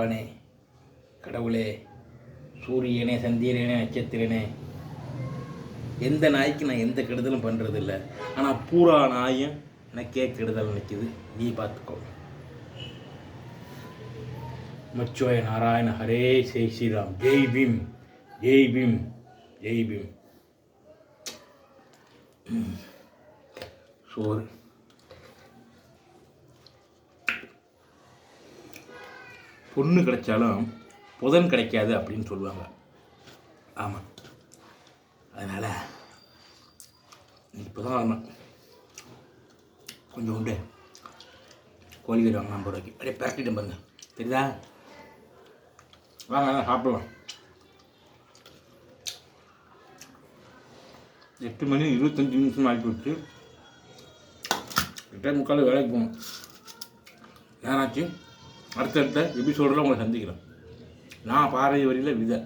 பகவானே, கடவுளே, சூரியனே, சந்திரனே, நட்சத்திரனே, எந்த நாய்க்கு நான் எந்த கெடுதலும் பண்ணுறதில்ல. ஆனால் பூரா நாயும் எனக்கே கெடுதல் நிற்கிது. நீ பார்த்துக்கோ. மச்சோய நாராயண ஹரே ஜெய் ஸ்ரீராம். ஜெய் பீம், ஜெய் பீம், ஜெய் பீம். சோறு பொண்ணு கிடைச்சாலும் புதன் கிடைக்காது அப்படின்னு சொல்லுவாங்க. ஆமாம், அதனால் இப்போ தான் வரணும். கொஞ்சம் உண்டு கோழிக்கறி வாங்க 50 ரூபாய்க்கு. அப்படியே பரட்டிட்டு பாருங்க, தெரியுதா? வாங்க சாப்பிடலாம். 8 மணி 25 நிமிஷம் ஆகிப்போச்சு. 8:45 வேலைக்கு போகணும். நேராச்சு. அடுத்தடுத்த எபிசோடில் உங்களை சந்திக்கிறேன். நான் பாரதி வரியில் விதை.